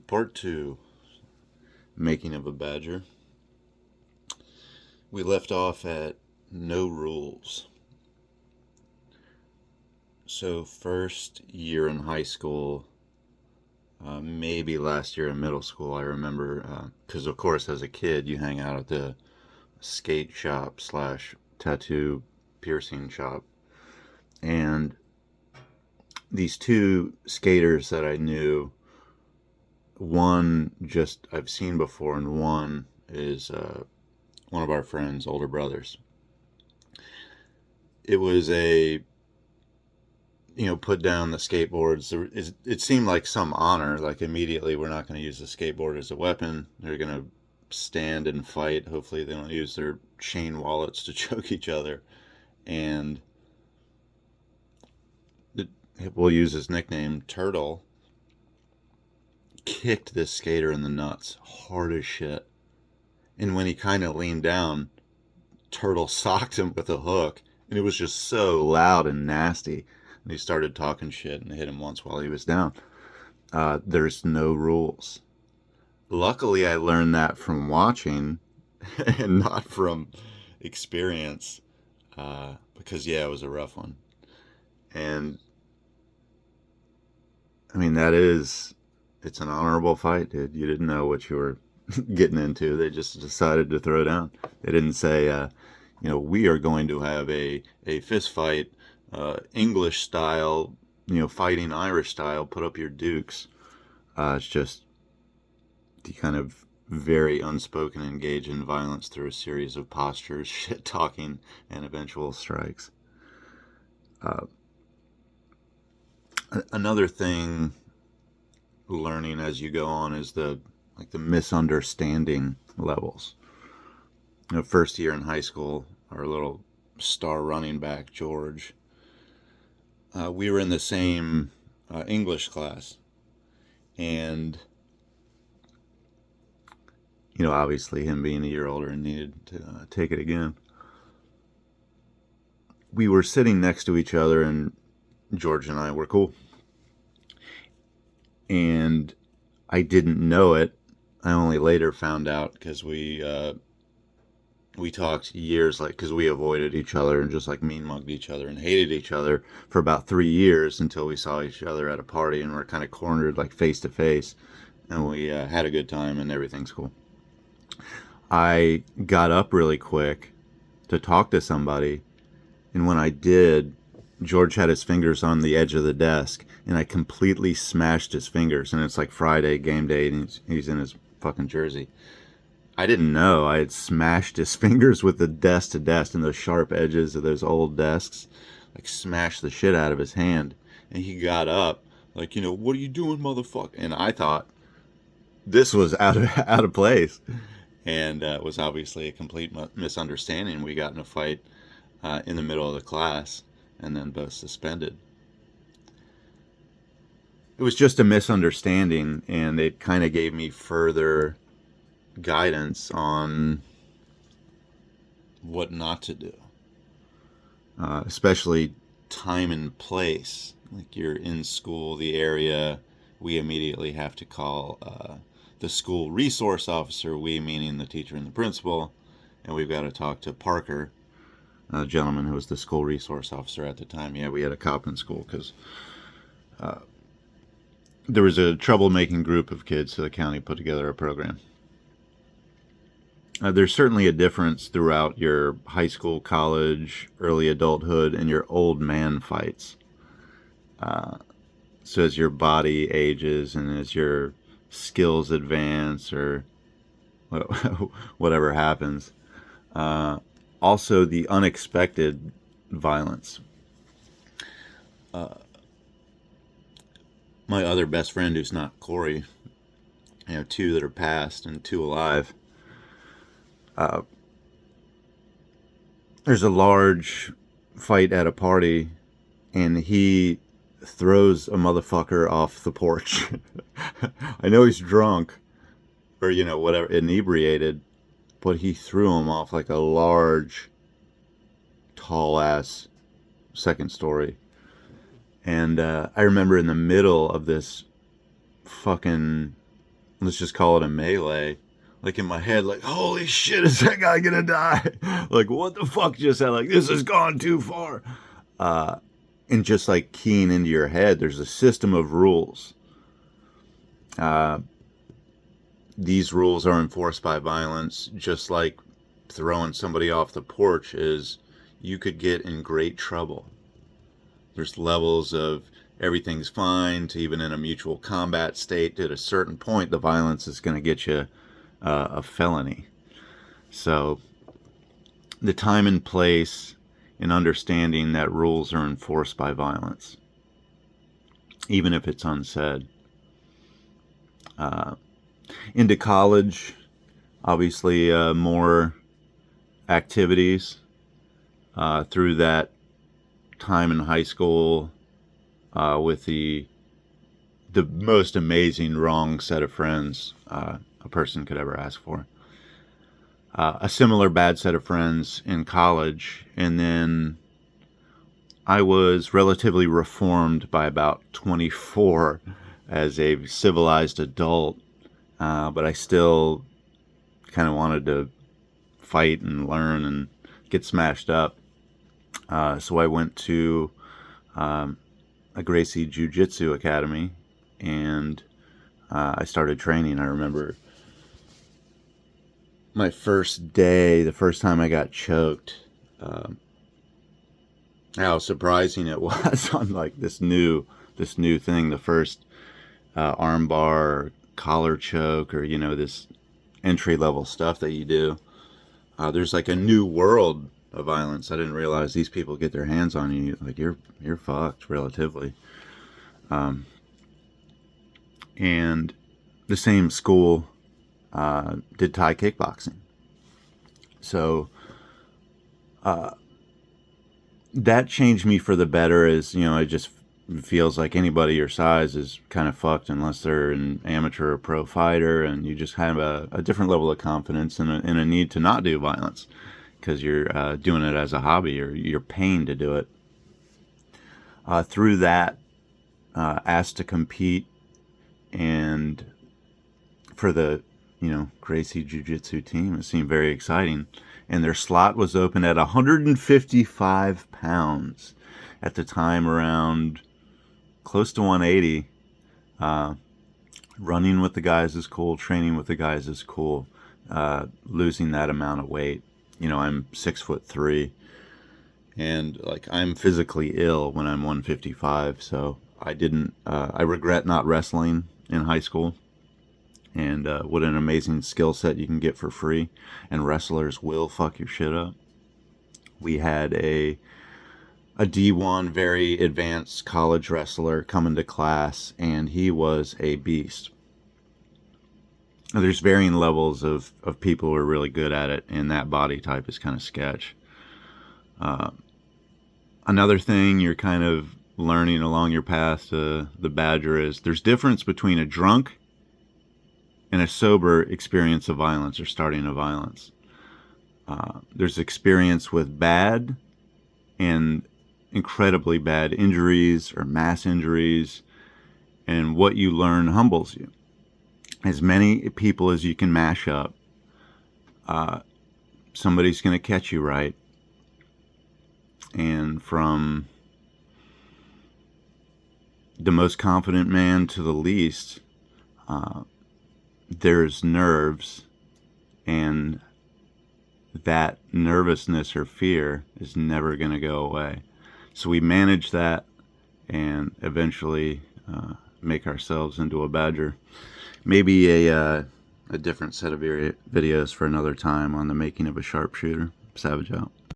Part 2, Making of a Badger. We left off at no rules. So, first year in high school, maybe last year in middle school, I remember, because of course, as a kid, you hang out at the skate shop slash tattoo piercing shop. And these two skaters that I knew, one just I've seen before, and one is one of our friends' older brothers. It was put down the skateboards. It seemed like some honor. Like immediately, we're not going to use the skateboard as a weapon. They're going to stand and fight. Hopefully, they don't use their chain wallets to choke each other. And we'll use his nickname, Turtle, kicked this skater in the nuts hard as shit. And when he kind of leaned down, Turtle socked him with a hook, and it was just so loud and nasty. And he started talking shit and hit him once while he was down. There's no rules. Luckily, I learned that from watching and not from experience, because, yeah, it was a rough one. And, I mean, it's an honorable fight, dude. You didn't know what you were getting into. They just decided to throw down. They didn't say, we are going to have a fist fight, English style, fighting Irish style, put up your dukes. It's just the kind of very unspoken engage in violence through a series of postures, shit talking, and eventual strikes. Another thing learning as you go on is the misunderstanding levels. First year in high school, our little star running back George, we were in the same English class, and obviously him being a year older and needed to take it again. We were sitting next to each other, and George and I were cool. And I didn't know it. I only later found out because we talked years, because we avoided each other and just mean mugged each other and hated each other for about 3 years until we saw each other at a party and we're kind of cornered face to face, and we had a good time and everything's cool. I got up really quick to talk to somebody, and when I did, George had his fingers on the edge of the desk, and I completely smashed his fingers. And it's Friday, game day, and he's in his fucking jersey. I didn't know I had smashed his fingers with the desk to desk, and those sharp edges of those old desks, smashed the shit out of his hand. And he got up, what are you doing, motherfucker? And I thought this was out of place. And it was obviously a complete misunderstanding. We got in a fight in the middle of the class, and then both suspended. It was just a misunderstanding, and it kind of gave me further guidance on what not to do, especially time and place. You're in school, the area, we immediately have to call the school resource officer, we meaning the teacher and the principal, and we've got to talk to Parker, a gentleman who was the school resource officer at the time. Yeah, we had a cop in school because there was a troublemaking group of kids, so the county put together a program. There's certainly a difference throughout your high school, college, early adulthood, and your old man fights. So as your body ages and as your skills advance or whatever happens, also the unexpected violence. My other best friend, who's not Corey, two that are passed and two alive, there's a large fight at a party, and he throws a motherfucker off the porch. I know he's drunk or whatever, inebriated, but he threw him off a large, tall ass second story. And I remember in the middle of this fucking let's just call it a melee, like in my head, like, holy shit, is that guy gonna die? Like, what the fuck just happened? Like, this has gone too far. And just like keying into your head, there's a system of rules. These rules are enforced by violence, just like throwing somebody off the porch is. You could get in great trouble. There's levels of everything's fine to even in a mutual combat state. At a certain point, the violence is going to get you a felony. So the time and place and understanding that rules are enforced by violence, even if it's unsaid. Into college, obviously more activities through that time in high school with the most amazing wrong set of friends a person could ever ask for. A similar bad set of friends in college, and then I was relatively reformed by about 24 as a civilized adult, but I still kind of wanted to fight and learn and get smashed up. So I went to a Gracie Jiu-Jitsu Academy, and I started training. I remember my first day, the first time I got choked, how surprising it was on like this new thing, the first arm bar or collar choke, or this entry level stuff that you do. There's like a new world of violence. I didn't realize these people get their hands on you, like you're fucked relatively. And the same school did Thai kickboxing, so that changed me for the better. As it just feels like anybody your size is kind of fucked unless they're an amateur or pro fighter, and you just have a different level of confidence and a need to not do violence because you're doing it as a hobby, or you're paying to do it. Through that, asked to compete, and for the Gracie Jiu-Jitsu team, it seemed very exciting, and their slot was open at 155 pounds at the time, around close to 180. Running with the guys is cool, training with the guys is cool. Losing that amount of weight, I'm 6'3", and like I'm physically ill when I'm 155. So I regret not wrestling in high school. And what an amazing skill set you can get for free. And wrestlers will fuck your shit up. We had a D1, very advanced college wrestler come into class, and he was a beast. There's varying levels of people who are really good at it, and that body type is kind of sketch. Another thing you're kind of learning along your path to the Badger is there's difference between a drunk and a sober experience of violence or starting a violence. There's experience with bad and incredibly bad injuries or mass injuries, and what you learn humbles you. As many people as you can mash up, somebody's going to catch you right. And from the most confident man to the least, there's nerves, and that nervousness or fear is never going to go away. So we manage that and eventually make ourselves into a badger. Maybe a different set of videos for another time on the making of a sharpshooter. Savage out.